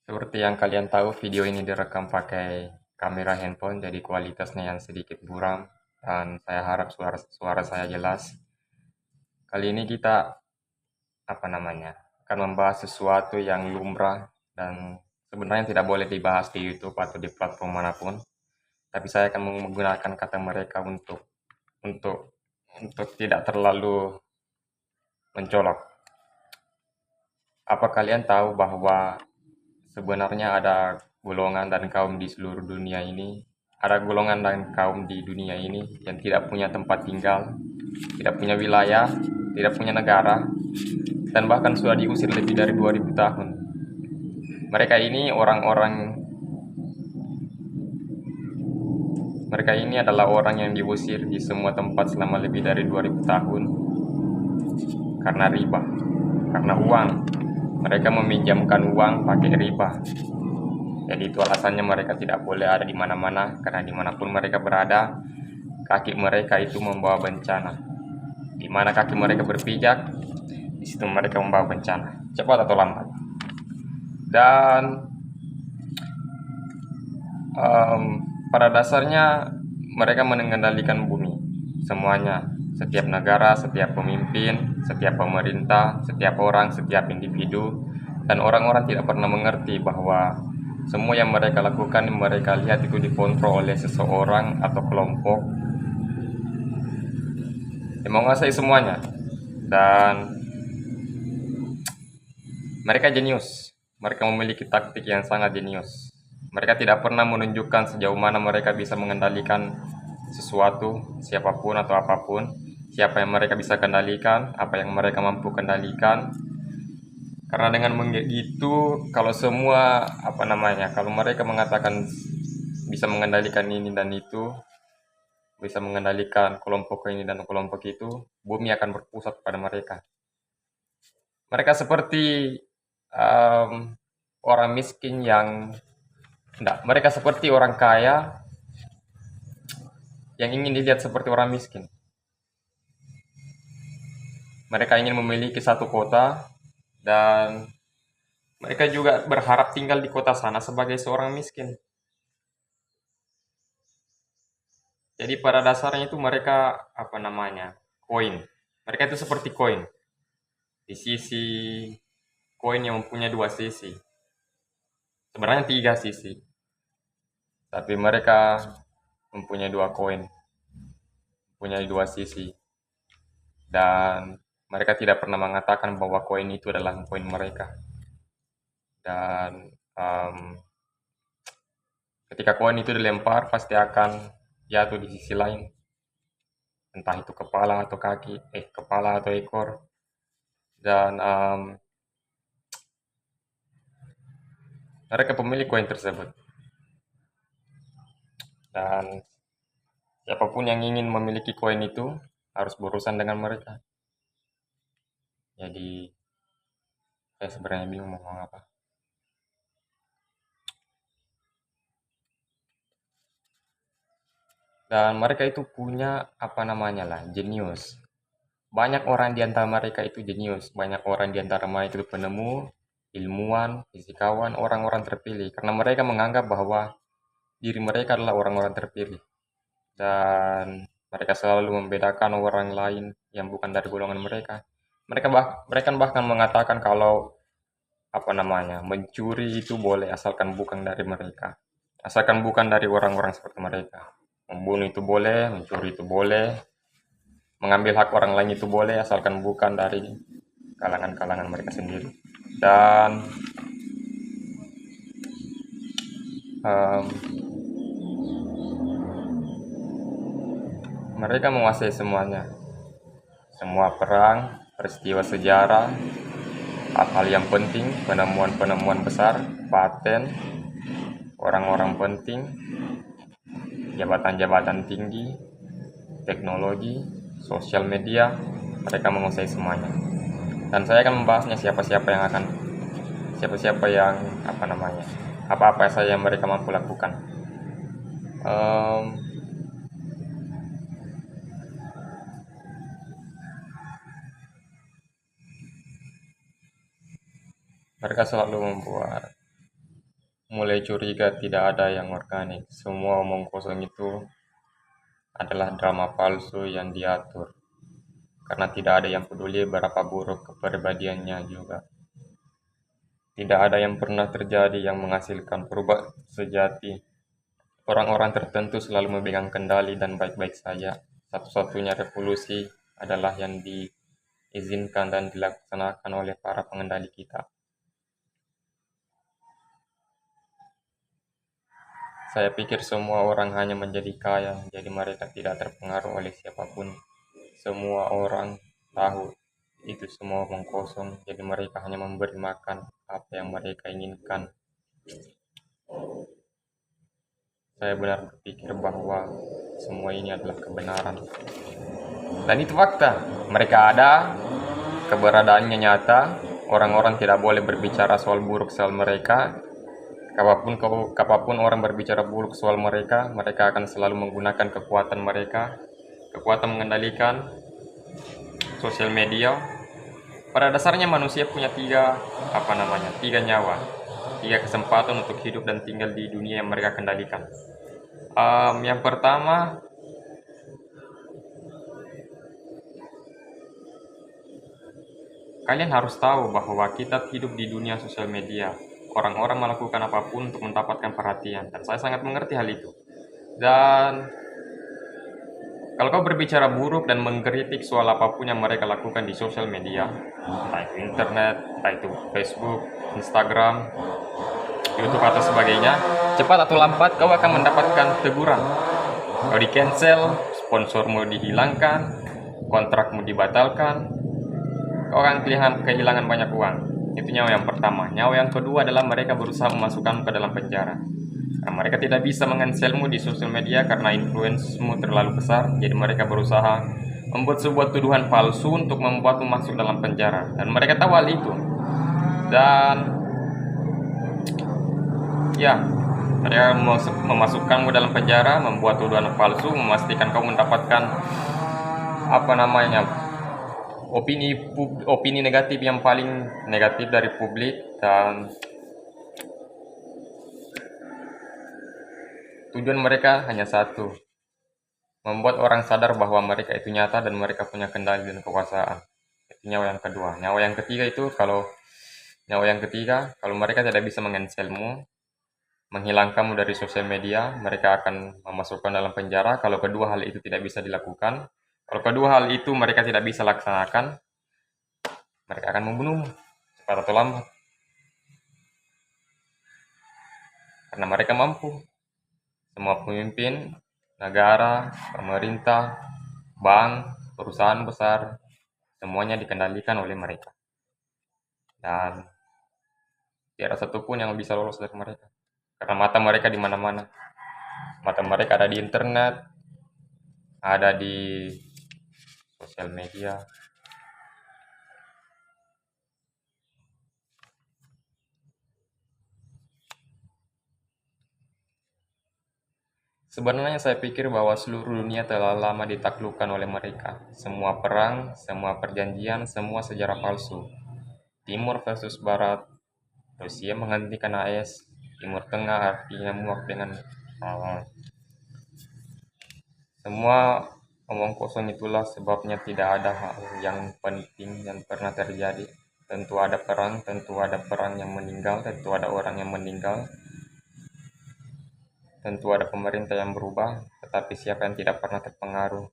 Seperti yang kalian tahu, video ini direkam pakai kamera handphone, jadi kualitasnya yang sedikit buram, dan saya harap suara saya jelas. Kali ini kita akan membahas sesuatu yang lumrah dan sebenarnya tidak boleh dibahas di YouTube atau di platform manapun. Tapi saya akan menggunakan kata mereka untuk untuk tidak terlalu mencolok. Apa kalian tahu bahwa sebenarnya ada golongan dan kaum di seluruh dunia ini, ada golongan dan kaum di dunia ini yang tidak punya tempat tinggal, tidak punya wilayah, tidak punya negara, dan bahkan sudah diusir lebih dari 2000 tahun. Mereka ini mereka ini adalah orang yang diusir di semua tempat selama lebih dari 2000 tahun karena riba, karena uang. Mereka meminjamkan uang pakai riba. Jadi itu alasannya mereka tidak boleh ada di mana-mana, karena dimanapun mereka berada, kaki mereka itu membawa bencana. Di mana kaki mereka berpijak, di situ mereka membawa bencana, cepat atau lambat. Dan pada dasarnya mereka mengendalikan bumi, semuanya, setiap negara, setiap pemimpin, setiap pemerintah, setiap orang, setiap individu, dan orang-orang tidak pernah mengerti bahwa semua yang mereka lakukan, mereka lihat itu dikontrol oleh seseorang atau kelompok yang menguasai semuanya. Dan mereka jenius, mereka memiliki taktik yang sangat jenius. Mereka tidak pernah menunjukkan sejauh mana mereka bisa mengendalikan sesuatu, siapapun atau apapun, siapa yang mereka bisa kendalikan, apa yang mereka mampu kendalikan. Karena dengan begitu, kalau kalau mereka mengatakan bisa mengendalikan ini dan itu, bisa mengendalikan kelompok ini dan kelompok itu, bumi akan berpusat pada mereka. Mereka seperti orang miskin mereka seperti orang kaya yang ingin dilihat seperti orang miskin. Mereka ingin memiliki satu kota dan mereka juga berharap tinggal di kota sana sebagai seorang miskin. Jadi pada dasarnya itu mereka koin. Mereka itu seperti koin. Di sisi koin yang mempunyai dua sisi. Sebenarnya tiga sisi. Tapi mereka mempunyai dua koin, mempunyai dua sisi. Dan mereka tidak pernah mengatakan bahwa koin itu adalah koin mereka. Dan ketika koin itu dilempar, pasti akan jatuh di sisi lain. Entah itu kepala atau ekor. Dan mereka pemilik koin tersebut. Dan siapapun yang ingin memiliki koin itu harus berurusan dengan mereka. Jadi saya sebenarnya bingung mau ngomong apa. Dan mereka itu punya jenius. Banyak orang di antara mereka itu jenius. Banyak orang di antara mereka itu penemu, ilmuwan, fisikawan, orang-orang terpilih. Karena mereka menganggap bahwa diri mereka adalah orang-orang terpilih. Dan mereka selalu membedakan orang lain yang bukan dari golongan mereka. Mereka bahkan mengatakan kalau mencuri itu boleh asalkan bukan dari mereka. Asalkan bukan dari orang-orang seperti mereka. Membunuh itu boleh, mencuri itu boleh, mengambil hak orang lain itu boleh asalkan bukan dari kalangan-kalangan mereka sendiri. Dan mereka menguasai semuanya, semua perang, peristiwa sejarah, hal-hal yang penting, penemuan-penemuan besar, paten, orang-orang penting, jabatan-jabatan tinggi, teknologi, sosial media, mereka menguasai semuanya. Dan saya akan membahasnya apa-apa saja yang mereka mampu lakukan. Mereka selalu membuat mulai curiga tidak ada yang organik. Semua omong kosong itu adalah drama palsu yang diatur. Karena tidak ada yang peduli berapa buruk kepribadiannya juga. Tidak ada yang pernah terjadi yang menghasilkan perubahan sejati. Orang-orang tertentu selalu memegang kendali dan baik-baik saja. Satu-satunya revolusi adalah yang diizinkan dan dilaksanakan oleh para pengendali kita. Saya pikir semua orang hanya menjadi kaya, jadi mereka tidak terpengaruh oleh siapapun. Semua orang tahu itu semua omong kosong, jadi mereka hanya memberi makan apa yang mereka inginkan. Saya benar berpikir bahwa semua ini adalah kebenaran. Dan itu fakta. Mereka ada, keberadaannya nyata. Orang-orang tidak boleh berbicara soal buruk soal mereka. Kapanpun orang berbicara buruk soal mereka, mereka akan selalu menggunakan kekuatan mereka, kekuatan mengendalikan sosial media. Pada dasarnya manusia punya tiga nyawa, tiga kesempatan untuk hidup dan tinggal di dunia yang mereka kendalikan. Yang pertama, kalian harus tahu bahwa kita hidup di dunia sosial media. Orang-orang melakukan apapun untuk mendapatkan perhatian, dan saya sangat mengerti hal itu. Dan kalau kau berbicara buruk dan mengkritik soal apapun yang mereka lakukan di sosial media, entah itu internet, entah itu Facebook, Instagram, YouTube atau sebagainya, cepat atau lambat kau akan mendapatkan teguran. Kau di cancel, sponsormu dihilangkan, kontrakmu dibatalkan, kau akan kehilangan banyak uang. Itu nyawa yang pertama. Nyawa yang kedua adalah mereka berusaha memasukkanmu ke dalam penjara. Nah, mereka tidak bisa menganselmu di sosial media karena influence-mu terlalu besar, jadi mereka berusaha membuat sebuah tuduhan palsu untuk membuatmu masuk dalam penjara. Dan mereka tahu hal itu. Dan ya, mereka memasukkanmu dalam penjara, membuat tuduhan palsu, memastikan kamu mendapatkan opini negatif yang paling negatif dari publik. Dan tujuan mereka hanya satu, membuat orang sadar bahwa mereka itu nyata dan mereka punya kendali dan kekuasaan. Itu nyawa yang kedua. Nyawa yang ketiga, kalau mereka tidak bisa menganselmu, menghilangkanmu dari sosial media, mereka akan memasukkan dalam penjara. Kalau kedua hal itu tidak bisa dilakukan, kalau kedua hal itu mereka tidak bisa laksanakan, mereka akan membunuhmu cepat atau lambat. Karena mereka mampu. Semua pemimpin, negara, pemerintah, bank, perusahaan besar, semuanya dikendalikan oleh mereka. Dan tiada satupun yang bisa lolos dari mereka. Karena mata mereka di mana-mana. Mata mereka ada di internet, ada di sosial media. Sebenarnya saya pikir bahwa seluruh dunia telah lama ditaklukkan oleh mereka. Semua perang, semua perjanjian, semua sejarah palsu. Timur versus Barat, Rusia menghentikan AS, Timur Tengah artinya muak dengan semua omong kosong. Itulah sebabnya tidak ada hal yang penting yang pernah terjadi. Tentu ada perang yang meninggal, tentu ada orang yang meninggal, tentu ada pemerintah yang berubah, tetapi siapa yang tidak pernah terpengaruh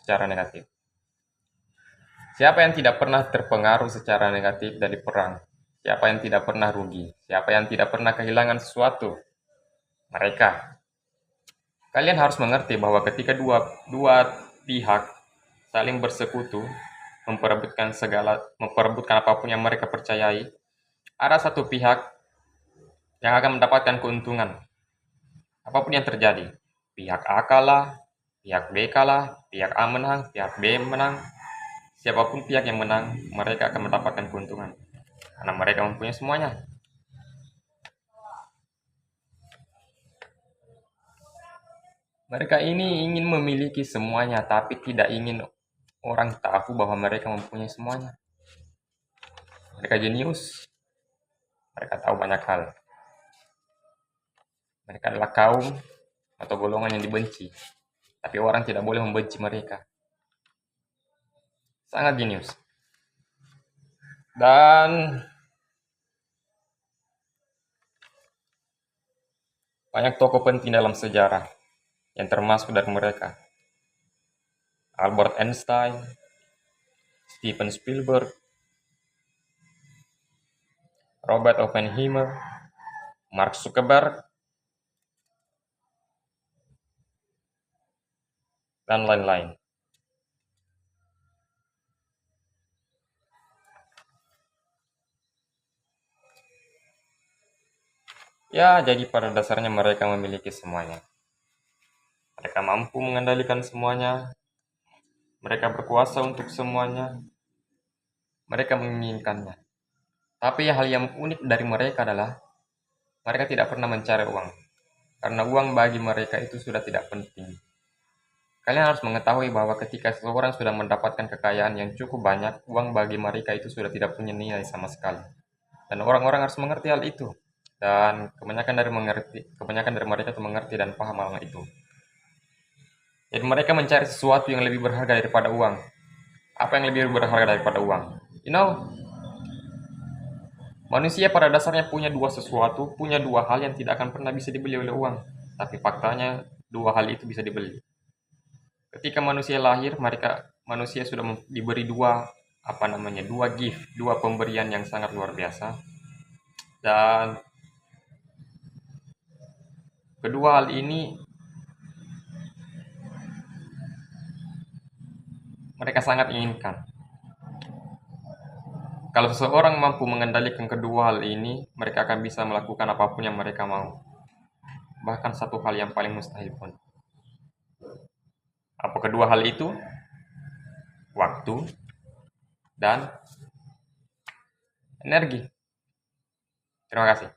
secara negatif? Siapa yang tidak pernah terpengaruh secara negatif dari perang? Siapa yang tidak pernah rugi? Siapa yang tidak pernah kehilangan sesuatu? Mereka. Kalian harus mengerti bahwa ketika dua pihak saling bersekutu, memperebutkan apapun yang mereka percayai, ada satu pihak yang akan mendapatkan keuntungan. Apapun yang terjadi, pihak A kalah, pihak B kalah, pihak A menang, pihak B menang, siapapun pihak yang menang, mereka akan mendapatkan keuntungan. Karena mereka mempunyai semuanya. Mereka ini ingin memiliki semuanya, tapi tidak ingin orang tahu bahwa mereka mempunyai semuanya. Mereka jenius. Mereka tahu banyak hal. Mereka adalah kaum atau golongan yang dibenci, tapi orang tidak boleh membenci mereka. Sangat jenius. Dan banyak tokoh penting dalam sejarah yang termasuk dari mereka. Albert Einstein, Steven Spielberg, Robert Oppenheimer, Mark Zuckerberg, dan lain-lain. Ya, jadi pada dasarnya mereka memiliki semuanya. Mereka mampu mengendalikan semuanya, mereka berkuasa untuk semuanya, mereka menginginkannya. Tapi hal yang unik dari mereka adalah mereka tidak pernah mencari uang, karena uang bagi mereka itu sudah tidak penting. Kalian harus mengetahui bahwa ketika seseorang sudah mendapatkan kekayaan yang cukup banyak, uang bagi mereka itu sudah tidak punya nilai sama sekali. Dan orang-orang harus mengerti hal itu. Dan kebanyakan dari mereka itu mengerti dan paham hal itu. Jadi mereka mencari sesuatu yang lebih berharga daripada uang. Apa yang lebih berharga daripada uang? Manusia pada dasarnya punya punya dua hal yang tidak akan pernah bisa dibeli oleh uang. Tapi faktanya dua hal itu bisa dibeli. Ketika manusia lahir, manusia sudah diberi dua gift, dua pemberian yang sangat luar biasa. Dan kedua hal ini mereka sangat inginkan. Kalau seseorang mampu mengendalikan kedua hal ini, mereka akan bisa melakukan apapun yang mereka mau. Bahkan satu hal yang paling mustahil pun. Apa kedua hal itu? Waktu dan energi. Terima kasih.